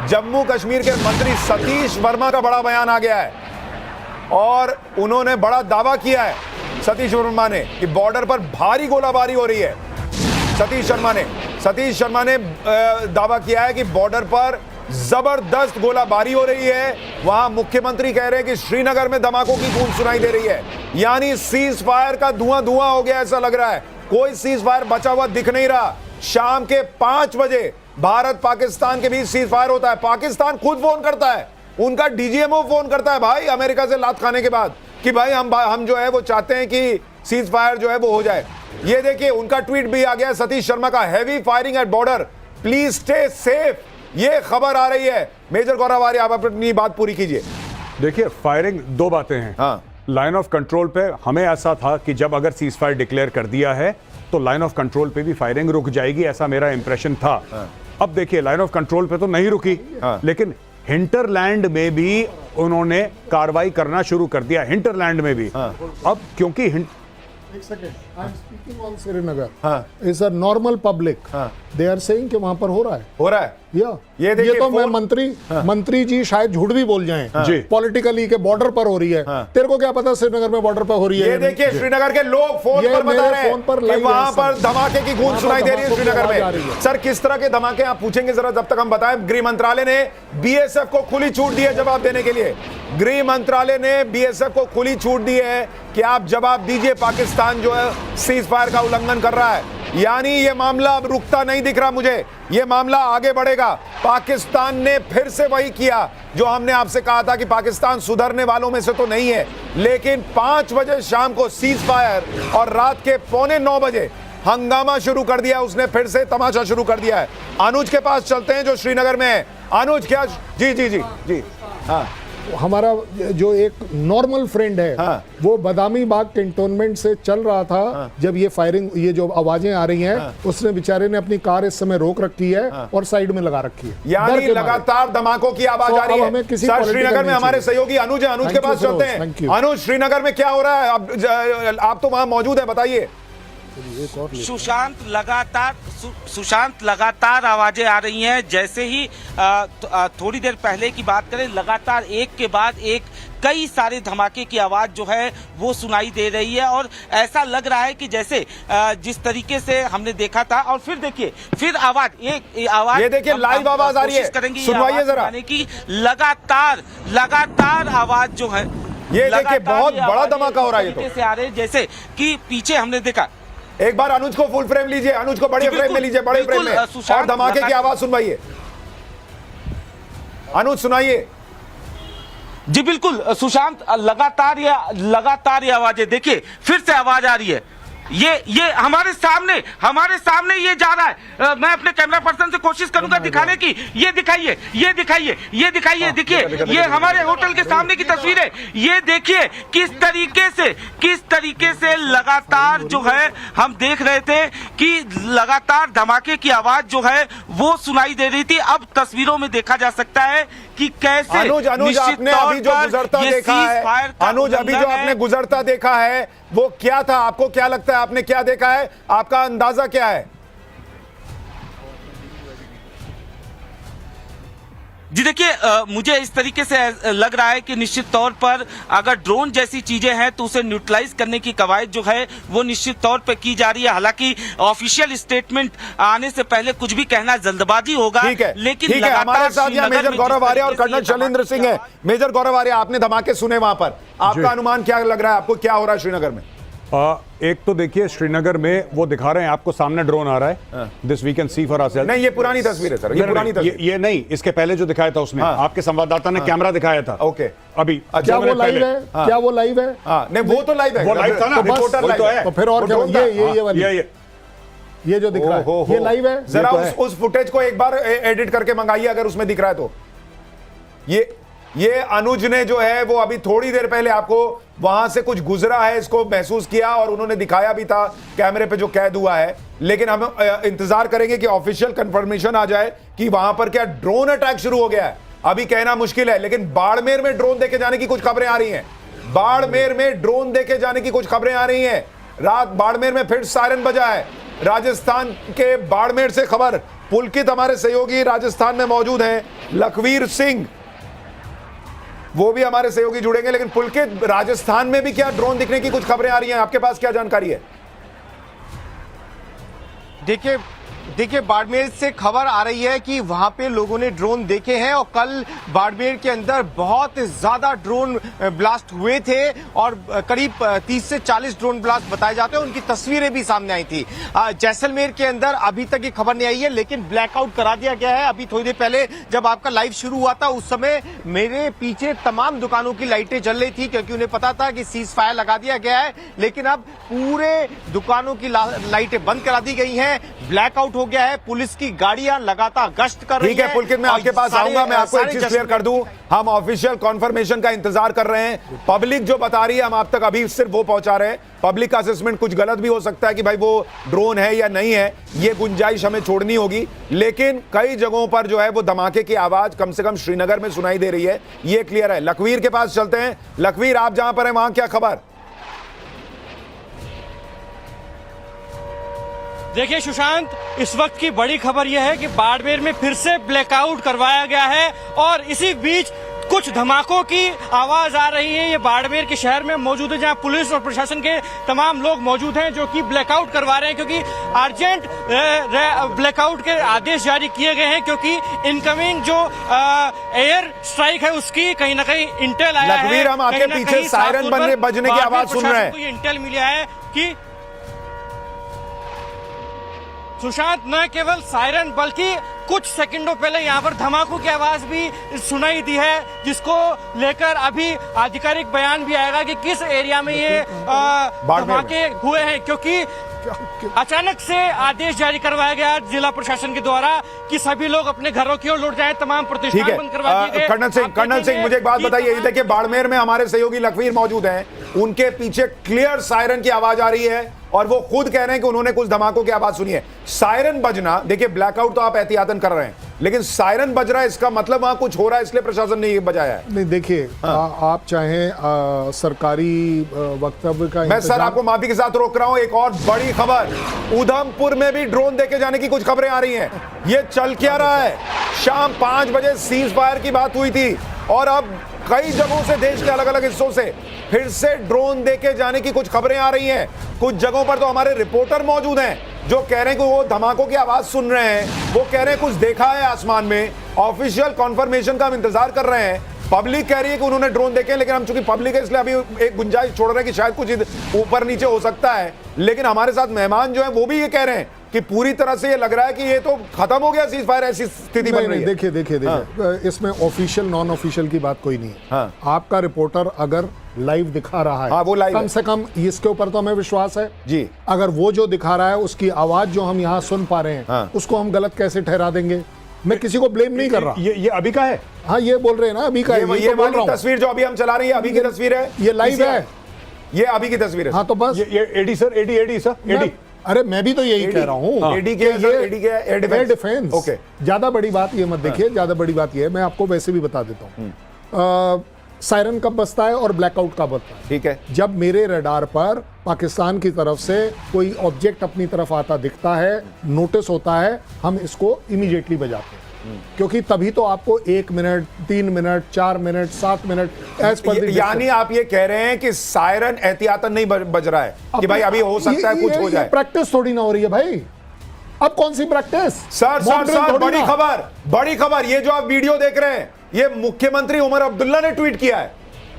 जम्मू कश्मीर के मंत्री सतीश वर्मा का बड़ा बयान आ गया है और उन्होंने बड़ा दावा किया है सतीश वर्मा ने कि बॉर्डर पर भारी गोलाबारी हो रही है। सतीश शर्मा ने दावा किया है कि बॉर्डर पर जबरदस्त गोलाबारी हो रही है। वहां मुख्यमंत्री कह रहे हैं कि श्रीनगर में धमाकों की गूंज सुनाई दे रही है, यानी सीज फायर का धुआं धुआं हो गया ऐसा लग रहा है। कोई सीज फायर बचा हुआ दिख नहीं रहा। शाम के 5 बजे भारत पाकिस्तान के बीच सीज फायर होता है। पाकिस्तान खुद फोन करता है, उनका डीजीएमओ फोन करता है भाई अमेरिका से लात खाने के बाद कि भाई हम जो है वो चाहते हैं कि सीज फायर जो है वो हो जाए। ये देखिए उनका ट्वीट भी आ गया सतीश शर्मा का, heavy firing at border, please stay safe. ये खबर आ रही है। मेजर गौरव आर्य, आप अपनी बात पूरी कीजिए। देखिए फायरिंग दो बातें हैं। हाँ, लाइन ऑफ कंट्रोल पे हमें ऐसा था कि जब अगर सीज फायर डिक्लेयर कर दिया है तो लाइन ऑफ कंट्रोल पे भी फायरिंग रुक जाएगी, ऐसा मेरा इंप्रेशन था। हाँ। अब देखिए लाइन ऑफ कंट्रोल पे तो नहीं रुकी, हाँ। लेकिन हिंटरलैंड में भी उन्होंने कार्रवाई करना शुरू कर दिया। हिंटरलैंड में भी। हाँ। अब क्योंकि एक second, I am speaking on Srinagar. हाँ। इज अ नॉर्मल पब्लिक, हाँ। दे आर सेइंग कि वहां पर हो रहा है। ये देखिए तो मैं मंत्री जी शायद झूठ भी बोल जाएं जी पॉलिटिकली के बॉर्डर पर हो रही है। तेरे को क्या पता श्रीनगर में बॉर्डर पर हो रही है? ये देखिए श्रीनगर के लोग फोन पर बता रहे हैं कि वहां पर धमाके की गूंज सुनाई दे रही है श्रीनगर में। सर किस तरह के धमाके आप पूछेंगे जरा, जब तक हम बताएं। गृह मंत्रालय ने बीएसएफ को खुली छूट दी है जवाब देने के लिए। गृह मंत्रालय ने बीएसएफ को खुली छूट दी है कि आप जवाब दीजिए, पाकिस्तान जो है सीज फायर का उल्लंघन कर रहा है। यानी ये मामला अब रुकता नहीं दिख रहा मुझे, ये मामला आगे बढ़ेगा। पाकिस्तान ने फिर से वही किया जो हमने आपसे कहा था कि पाकिस्तान सुधरने वालों में से तो नहीं है, लेकिन 5 बजे शाम को सीज फायर और रात के 8:45 बजे हंगामा शुरू कर दिया उसने, फिर से तमाशा शुरू कर दिया है। अनुज के पास चलते हैं जो श्रीनगर में है। अनुज क्या? जी जी जी जी। हाँ, हमारा जो एक नॉर्मल फ्रेंड है, हाँ। वो बदामी बाग कैंटोनमेंट से चल रहा था। हाँ। जब ये फायरिंग, ये जो आवाजें आ रही हैं, हाँ। उसने बेचारे ने अपनी कार इस समय रोक रखी है और साइड में लगा रखी है। यानी लगातार धमाकों की आवाज आ रही है। सर श्रीनगर में हमारे सहयोगी अनुज है, अनुज के पास चलते हैं। अनुज, श्रीनगर में क्या हो रहा है? आप तो वहां मौजूद है, बताइए। सुशांत लगातार आवाजें आ रही हैं। जैसे ही थोड़ी देर पहले की बात करें, लगातार एक के बाद एक कई सारे धमाके की आवाज जो है वो सुनाई दे रही है और ऐसा लग रहा है कि जैसे जिस तरीके से हमने देखा था। और फिर देखिए, फिर आवाज, एक आवाज, ये देखिए लाइव आवाज आ रही है, सुनवाइए जरा। की लगातार आवाज जो है, ये देखिए बहुत बड़ा धमाका हो रहा है। ये तो से आ रहे जैसे कि पीछे हमने देखा। एक बार अनुज को फुल फ्रेम लीजिए, अनुज को बड़े फ्रेम में लीजिए, बड़े फ्रेम में, और धमाके की आवाज सुनवाइए। अनुज सुनाइए। जी बिल्कुल सुशांत, लगातार ये आवाजें, देखिए फिर से आवाज आ रही है। ये हमारे सामने ये जा रहा है। मैं अपने कैमरा पर्सन से कोशिश करूंगा दिखाने की। ये दिखाइए, देखिए ये हमारे होटल के सामने की तस्वीर है। ये देखिए किस तरीके से लगातार जो है हम देख रहे थे कि लगातार धमाके की आवाज जो है वो सुनाई दे रही थी। अब तस्वीरों में देखा जा सकता है कि कैसे अनुज आपने अभी जो गुजरता देखा है, अनुज अभी जो आपने गुजरता देखा है वो क्या था? आपको क्या लगता है, आपने क्या देखा है? आपका अंदाजा क्या है? जी देखिए, मुझे इस तरीके से लग रहा है कि निश्चित तौर पर अगर ड्रोन जैसी चीजें हैं तो उसे न्यूट्रलाइज करने की कवायद जो है वो निश्चित तौर पर की जा रही है। हालांकि ऑफिशियल स्टेटमेंट आने से पहले कुछ भी कहना जल्दबाजी होगा। लेकिन हमारे साथ यहाँ मेजर गौरव आर्य और कर्नल शैलेंद्र सिंह है। मेजर गौरव आर्य, आपने धमाके सुने वहां पर, आपका अनुमान क्या लग रहा है? आपको क्या हो रहा है श्रीनगर में? एक तो देखिए श्रीनगर में वो दिखा रहे हैं आपको, सामने ड्रोन आ रहा है। This we can see for ourselves. नहीं, ये पुरानी तस्वीर है सर, ये पुरानी तस्वीर। ये नहीं, इसके पहले जो दिखाया था उसमें आपके संवाददाता ने कैमरा दिखाया था। ओके, अभी क्या वो लाइव है? क्या वो लाइव है? नहीं, वो तो लाइव है, वो लाइव था ना, रिपोर्टर लाइव है। तो फिर और क्या? ये जो दिख रहा है ये लाइव है। जरा उस फुटेज को एक बार एडिट करके मंगाइए अगर उसमें दिख रहा है तो। ये अनुज ने जो है वो अभी थोड़ी देर पहले आपको वहां से कुछ गुजरा है, इसको महसूस किया और उन्होंने दिखाया भी था कैमरे पे जो कैद हुआ है। लेकिन हम इंतजार करेंगे कि ऑफिशियल कंफर्मेशन आ जाए कि वहां पर क्या ड्रोन अटैक शुरू हो गया है। अभी कहना मुश्किल है, लेकिन बाड़मेर में ड्रोन देके जाने की कुछ खबरें आ रही हैं। बाड़मेर में ड्रोन देके जाने की कुछ खबरें आ रही हैं। रात बाड़मेर में फिर सायरन बजा है। राजस्थान के बाड़मेर से खबर पुलकित हमारे सहयोगी राजस्थान में मौजूद हैं, लखवीर सिंह वो भी हमारे सहयोगी जुड़ेंगे। लेकिन पुलकित, राजस्थान में भी क्या ड्रोन दिखने की कुछ खबरें आ रही हैं? आपके पास क्या जानकारी है? देखिए बाड़मेर से खबर आ रही है कि वहां पे लोगों ने ड्रोन देखे हैं और कल बाड़मेर के अंदर बहुत ज्यादा ड्रोन ब्लास्ट हुए थे और करीब 30 से 40 ड्रोन ब्लास्ट बताए जाते हैं। उनकी तस्वीरें भी सामने आई थी। जैसलमेर के अंदर अभी तक ये खबर नहीं आई है, लेकिन ब्लैकआउट करा दिया गया है। अभी थोड़ी देर पहले जब आपका लाइव शुरू हुआ था उस समय मेरे पीछे तमाम दुकानों की लाइटें जल रही थी, क्योंकि उन्हें पता था कि सीज फायर लगा दिया गया है। लेकिन अब पूरे दुकानों की लाइटें बंद करा दी गई हैं, ब्लैकआउट हो गया है। पुलिस की गाड़ियां लगातार गश्त कर रही हैं। ठीक है पुलकित, मैं आपके पास आऊंगा। मैं आपको एक चीज क्लियर कर दूं, हम ऑफिशियल कॉन्फर्मेशन का इंतजार कर रहे हैं। पब्लिक जो बता रही है हम आप तक अभी सिर्फ वो पहुंचा रहे हैं। पब्लिक का असेसमेंट कुछ गलत भी हो सकता है कि भाई वो ड्रोन है या नहीं है, ये गुंजाइश हमें छोड़नी होगी। लेकिन कई जगहों पर जो है वो धमाके की आवाज कम से कम श्रीनगर में सुनाई दे रही है, ये क्लियर है। लखवीर के पास चलते हैं। लखवीर, आप जहां पर हैं वहां क्या खबर? देखिए सुशांत, इस वक्त की बड़ी खबर यह है कि बाड़मेर में फिर से ब्लैकआउट करवाया गया है और इसी बीच कुछ धमाकों की आवाज आ रही है। ये बाड़मेर के शहर में मौजूद है, जहां पुलिस और प्रशासन के तमाम लोग मौजूद हैं जो कि ब्लैकआउट करवा रहे हैं, क्योंकि अर्जेंट ब्लैकआउट के आदेश जारी किए गए हैं, क्योंकि इनकमिंग जो एयर स्ट्राइक है उसकी कहीं ना कहीं इंटेल आया है। लखवीर, हम आपके पीछे सायरन बजने की आवाज सुन रहे हैं। इंटेल मिला है कि सुशांत, न केवल सायरन बल्कि कुछ सेकंडों पहले यहाँ पर धमाकों की आवाज भी सुनाई दी है, जिसको लेकर अभी आधिकारिक बयान भी आएगा कि किस एरिया में ये धमाके हुए हैं, क्योंकि अचानक से आदेश जारी करवाया गया जिला प्रशासन के द्वारा कि सभी लोग अपने घरों की ओर लौट जाएं, तमाम प्रतिष्ठान बंद करवा दिए गए। कर्नल सिंह मुझे एक बात बताइए, ये देखिए बाड़मेर में हमारे सहयोगी लखवीर मौजूद हैं, उनके पीछे क्लियर सायरन की आवाज आ रही है और वो खुद कह रहे हैं कि उन्होंने कुछ धमाकों की आवाज सुनी है। सायरन बजना, देखिए ब्लैकआउट तो आप एहतियातन कर रहे हैं, लेकिन सायरन बज रहा है, इसका मतलब वहां कुछ हो रहा है, इसलिए प्रशासन ने ये बजाया है। नहीं देखिए, आप चाहें सरकारी वक्तव्य का, मैं सर आपको माफी के साथ रोक रहा हूं। एक और बड़ी खबर, उधमपुर में भी ड्रोन देके जाने की कुछ खबरें आ रही हैं। ये चल क्या रहा है? शाम 5 बजे सीज फायर की बात हुई थी और अब कई जगहों से, देश के अलग अलग हिस्सों से फिर से ड्रोन देके जाने की कुछ खबरें आ रही हैं। कुछ जगहों पर तो हमारे रिपोर्टर मौजूद हैं जो कह रहे हैं कि वो धमाकों की आवाज सुन रहे हैं, वो कह रहे हैं कुछ देखा है आसमान में। ऑफिशियल कॉन्फर्मेशन का हम इंतजार कर रहे हैं। पब्लिक कह रही है कि उन्होंने ड्रोन देखे, लेकिन हम चूंकि पब्लिक है इसलिए अभी एक गुंजाइश छोड़ रहे हैं कि शायद कुछ ऊपर नीचे हो सकता है। लेकिन हमारे साथ मेहमान जो है वो भी ये कह रहे हैं कि पूरी तरह से ये लग रहा है कि ये तो खत्म हो गया सीज फायर, ऐसी स्थिति बन रही है। देखिए, इसमें ऑफिशियल नॉन ऑफिशियल की बात कोई नहीं है। हाँ। आपका रिपोर्टर अगर लाइव दिखा रहा है, हाँ, वो लाइव कम है। से कम इसके ऊपर तो हमें विश्वास है जी। अगर वो जो दिखा रहा है उसकी आवाज जो हम यहाँ सुन पा रहे हैं, हाँ। उसको हम गलत कैसे ठहरा देंगे? मैं किसी को ब्लेम नहीं कर रहा। ये अभी का है? हाँ, ये बोल रहे हैं ना, अभी का है। ये वाली तस्वीर जो अभी हम चला रही है अभी की तस्वीर है, ये लाइव है, ये अभी की तस्वीर है। हाँ तो बस ये AD sir, AD sir, AD. अरे मैं भी तो यही कह रहा हूँ। एडी के एयर डिफेंस। ओके, ज्यादा बड़ी बात ये मत देखिए, ज्यादा बड़ी बात ये है, मैं आपको वैसे भी बता देता हूँ। सायरन कब बजता है और ब्लैकआउट कब बजता है? ठीक है। जब मेरे रडार पर पाकिस्तान की तरफ से कोई ऑब्जेक्ट अपनी तरफ आता दिखता है, नोटिस होता है, हम इसको इमीडिएटली बजाते हैं, क्योंकि तभी तो आपको 1 minute, 3 minute, 4 minute, 7 minute edge पर। यानी आप ये कह रहे हैं कि सायरन एहतियातन नहीं बज रहा है कि भाई अभी हो सकता है कुछ हो जाए। प्रैक्टिस थोड़ी ना हो रही है भाई, अब कौन सी प्रैक्टिस? सर बड़ी खबर, ये जो आप वीडियो देख रहे हैं ये मुख्यमंत्री उमर अब्दुल्ला ने ट्वीट किया है।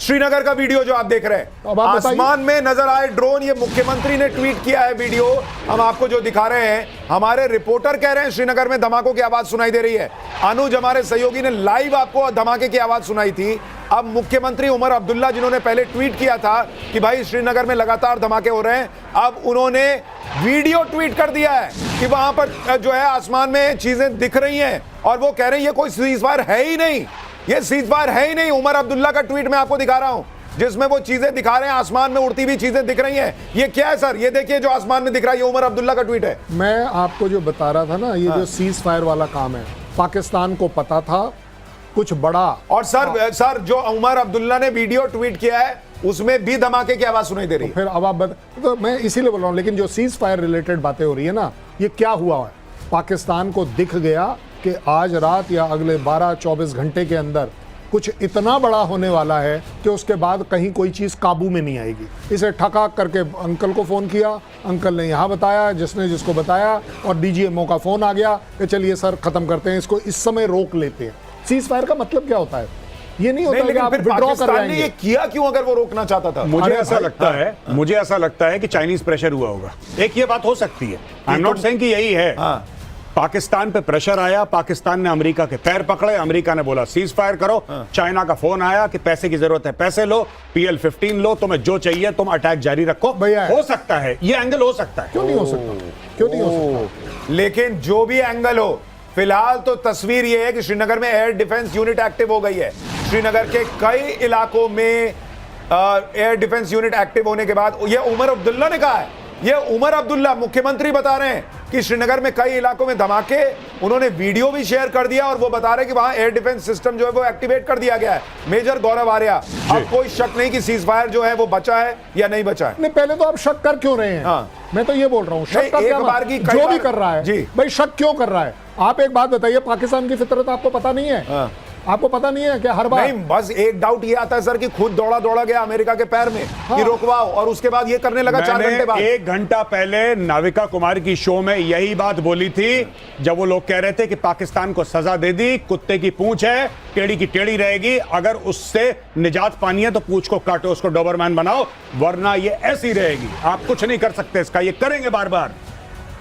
श्रीनगर का वीडियो जो आप देख रहे हैं, आसमान में नजर आए ड्रोन, ये मुख्यमंत्री ने ट्वीट किया है वीडियो, हम आपको जो दिखा रहे हैं। हमारे रिपोर्टर कह रहे हैं श्रीनगर में धमाकों की आवाज सुनाई दे रही है। अनुज हमारे सहयोगी ने लाइव आपको धमाके की आवाज सुनाई थी। अब मुख्यमंत्री उमर अब्दुल्ला, जिन्होंने पहले ट्वीट किया था कि भाई श्रीनगर में लगातार धमाके हो रहे हैं, अब उन्होंने वीडियो ट्वीट कर दिया है कि वहां पर जो है आसमान में चीजें दिख रही हैं और वो कह रहे हैं ये कोई सीज फायर है ही नहीं, ये सीज फायर है ही नहीं। उमर अब्दुल्ला का ट्वीट मैं आपको दिखा रहा हूं जिसमें वो चीजें दिखा रहे हैं, आसमान में उड़ती हुई चीजें दिख रही हैं। ये क्या है सर? ये देखिए जो आसमान में दिख रहा है, ये उमर अब्दुल्ला का ट्वीट है। मैं आपको जो बता रहा था ना, ये जो सीज फायर वाला काम है, पाकिस्तान को पता था कुछ बड़ा। और सर जो उमर अब्दुल्ला ने वीडियो ट्वीट किया है उसमें भी धमाके की आवाज सुनाई दे रही है। फिर अब आप तो मैं इसीलिए बोल रहा हूं, लेकिन जो सीज फायर रिलेटेड बातें हो रही है ना, ये क्या हुआ है? पाकिस्तान को दिख गया कि आज रात या अगले 12-24 घंटे के अंदर कुछ इतना बड़ा होने वाला है कि उसके बाद कहीं कोई चीज़ काबू में नहीं आएगी। इसे ठकाक करके अंकल को फ़ोन किया, अंकल ने यहाँ बताया, जिसने जिसको बताया, और डीजीएमओ का फ़ोन आ गया कि चलिए सर ख़त्म करते हैं इसको, इस समय रोक लेते हैं। सीज फायर का मतलब क्या होता है? ये नहीं होता है कि आप विड्रॉ कर पाकिस्तान ने ये किया क्यों अगर वो रोकना चाहता था? मुझे ऐसा लगता है कि चाइनीज प्रेशर हुआ होगा। एक ये बात हो सकती है, आई एम नॉट सेइंग कि यही है। पाकिस्तान पे प्रेशर आया, पाकिस्तान ने अमेरिका के पैर पकड़े, अमेरिका ने बोला सीज फायर करो। चाइना का फोन आया कि पैसे की जरूरत है, पैसे लो, PL-15 लो, तुम्हें जो चाहिए तुम अटैक जारी रखो। भैया हो सकता है, ये एंगल हो सकता है। क्यों नहीं हो सकता? क्यों नहीं हो सकता? लेकिन जो भी एंगल हो, फिलहाल तो तस्वीर यह है कि श्रीनगर में एयर डिफेंस यूनिट एक्टिव हो गई है। श्रीनगर के कई इलाकों में एयर डिफेंस यूनिट एक्टिव होने के बाद, ये उमर अब्दुल्ला ने कहा है, ये उमर अब्दुल्ला मुख्यमंत्री बता रहे हैं कि श्रीनगर में कई इलाकों में धमाके, उन्होंने वीडियो भी शेयर कर दिया और वो बता रहे हैं कि वहां एयर डिफेंस सिस्टम जो है वो एक्टिवेट कर दिया गया है। मेजर गौरव आर्या, अब कोई शक नहीं कि सीज फायर जो है वो बचा है या नहीं बचा है। नहीं, पहले तो आप शक कर क्यों रहे हैं? मैं तो ये बोल रहा हूं, शक का क्या बार की जो भी कर रहा है जी, भाई शक क्यों कर रहा है? आप एक बात बताइए, पाकिस्तान की फितरत आपको पता नहीं है? आपको पता नहीं है कि हर बार नहीं, बस एक डाउट ये आता है सर कि खुद दौड़ा गया अमेरिका के पैर में कि रोकवाओ, और उसके बाद ये करने लगा 4 घंटे बाद। 1 घंटा पहले नाविका कुमार की शो में यही बात बोली थी, जब वो लोग कह रहे थे कि पाकिस्तान को सजा दे दी, कुत्ते की पूंछ है, टेढ़ी की टेढ़ी रहेगी, अगर उससे निजात पानी है तो पूंछ को काटो, उसको डोबरमैन बनाओ, वरना ये ऐसी रहेगी, आप कुछ नहीं कर सकते इसका, ये करेंगे बार बार।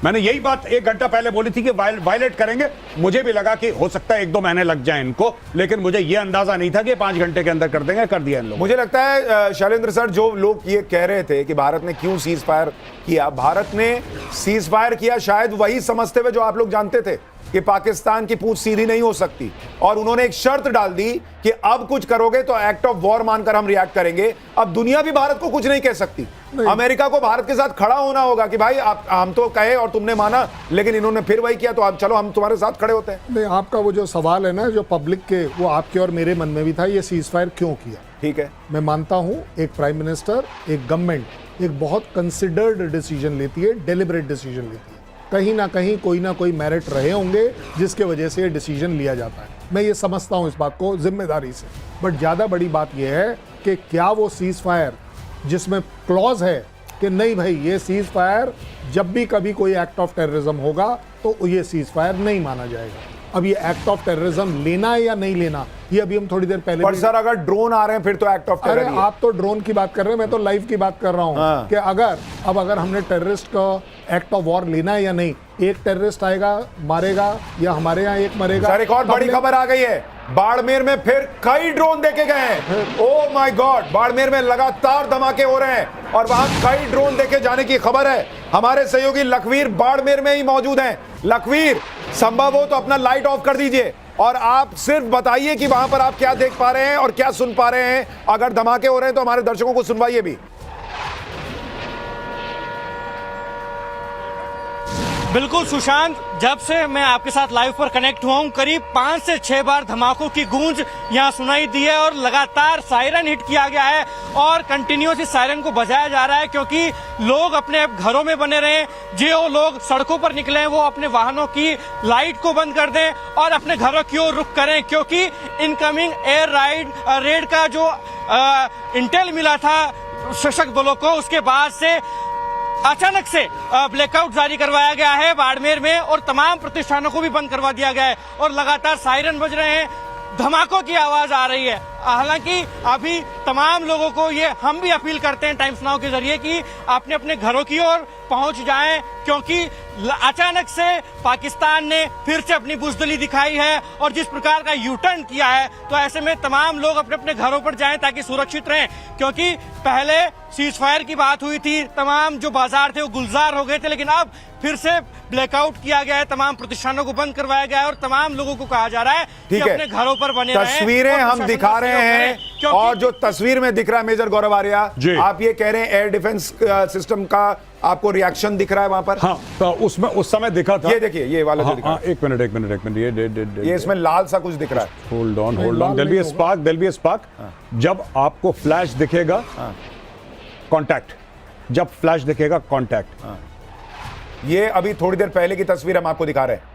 मैंने यही बात 1 घंटा पहले बोली थी कि वायलेट करेंगे। मुझे भी लगा कि हो सकता है 1-2 महीने लग जाएं इनको, लेकिन मुझे यह अंदाजा नहीं था कि 5 घंटे के अंदर कर देंगे, कर दिया इन लोगों। मुझे लगता है शैलेंद्र सर, जो लोग ये कह रहे थे कि भारत ने क्यों सीज फायर किया, भारत ने सीज फायर किया शायद वही समझते हुए जो आप लोग जानते थे कि पाकिस्तान की पूंछ सीधी नहीं हो सकती, और उन्होंने एक शर्त डाल दी कि अब कुछ करोगे तो एक्ट ऑफ वॉर मानकर हम रिएक्ट करेंगे। अब दुनिया भी भारत को कुछ नहीं कह सकती, अमेरिका को भारत के साथ खड़ा होना होगा कि भाई आप, हम तो कहे और तुमने माना, लेकिन इन्होंने फिर वही किया तो आप चलो हम तुम्हारे साथ खड़े होते हैं। नहीं, आपका वो जो सवाल है ना, जो पब्लिक के, वो आपके और मेरे मन में भी था, ये सीज फायर क्यों किया? ठीक है, मैं मानता हूं एक प्राइम मिनिस्टर, एक गवर्नमेंट एक बहुत कंसिडर्ड डिसीजन लेती है, डेलिबरेट डिसीजन लेती है। कहीं ना कहीं कोई ना कोई मेरिट रहे होंगे जिसके वजह से ये डिसीजन लिया जाता है। मैं ये समझता हूं इस बात को जिम्मेदारी से, बट ज़्यादा बड़ी बात यह है कि क्या वो सीज फायर जिसमें क्लॉज है कि नहीं भाई ये सीज फायर जब भी कभी कोई एक्ट ऑफ टेररिज्म होगा तो ये सीज फायर नहीं माना जाएगा। अब ये एक्ट ऑफ टेररिज्म लेना है या नहीं लेना, ये अभी हम थोड़ी देर पहले। पर सर अगर ड्रोन आ रहे हैं फिर तो एक्ट ऑफ टेरर। आप तो ड्रोन की बात कर रहे हैं, मैं तो लाइव की बात कर रहा हूं कि अगर हमने टेररिस्ट का एक्ट ऑफ वॉर लेना है या नहीं, एक टेररिस्ट आएगा मारेगा या हमारे यहाँ एक मरेगा। सर एक और बड़ी खबर आ गई है, बाड़मेर में फिर कई ड्रोन देखे गए हैं। ओह माय गॉड, बाड़मेर में लगातार धमाके हो रहे हैं और वहां कई ड्रोन देखे जाने की खबर है। हमारे सहयोगी लखवीर बाड़मेर में ही मौजूद हैं। लखवीर, संभव हो तो अपना लाइट ऑफ कर दीजिए और आप सिर्फ बताइए कि वहां पर आप क्या देख पा रहे हैं और क्या सुन पा रहे हैं। अगर धमाके हो रहे हैं तो हमारे दर्शकों को सुनवाइए भी। बिल्कुल सुशांत, जब से मैं आपके साथ लाइव पर कनेक्ट हुआ हूं, करीब 5 से 6 बार धमाकों की गूंज यहां सुनाई दी है और लगातार सायरन हिट किया गया है और कंटिन्यूस इस सायरन को बजाया जा रहा है क्योंकि लोग अपने घरों में बने रहें। जो लोग सड़कों पर निकले हैं वो अपने वाहनों की लाइट को बंद कर दें और अपने घरों की ओर रुख करें क्योंकि इनकमिंग एयर रेड का जो इंटेल मिला था सशस्त्र बलों को, उसके बाद से अचानक से ब्लैकआउट जारी करवाया गया है बाड़मेर में और तमाम प्रतिष्ठानों को भी बंद करवा दिया गया है और लगातार सायरन बज रहे हैं, धमाकों की आवाज आ रही है। हालांकि अभी तमाम लोगों को ये हम भी अपील करते हैं टाइम्स नाउ के जरिए कि अपने अपने घरों की ओर पहुंच जाएं क्योंकि अचानक से पाकिस्तान ने फिर से अपनी बुजदली दिखाई है और जिस प्रकार का यू टर्न किया है तो ऐसे में तमाम लोग अपने अपने घरों पर जाएं ताकि सुरक्षित रहें क्योंकि पहले सीज फायर की बात हुई थी, तमाम जो बाजार थे वो गुलजार हो गए थे, लेकिन अब फिर से ब्लैकआउट किया गया है, तमाम प्रतिष्ठानों को बंद करवाया गया है और तमाम लोगों को कहा जा रहा है कि अपने घरों पर बने रहें। तस्वीरें हम दिखा रहे हैं और जो तस्वीर में दिख रहा है मेजर गौरव आर्या, आप ये कह रहे हैं एयर डिफेंस सिस्टम का आपको रिएक्शन दिख रहा है वहां पर? हाँ, तो उसमें उस समय दिखा था। ये देखिए, ये वाला जो दिख रहा है। एक मिनट, ये इसमें लाल सा कुछ दिख रहा है। Hold on, there be a spark. जब आपको फ्लैश दिखेगा, कांटेक्ट। जब फ्लैश दिखेगा, कांटेक्ट। ये अभी थोड़ी देर पहले की तस्वीर हम आपको दिखा रहे हैं।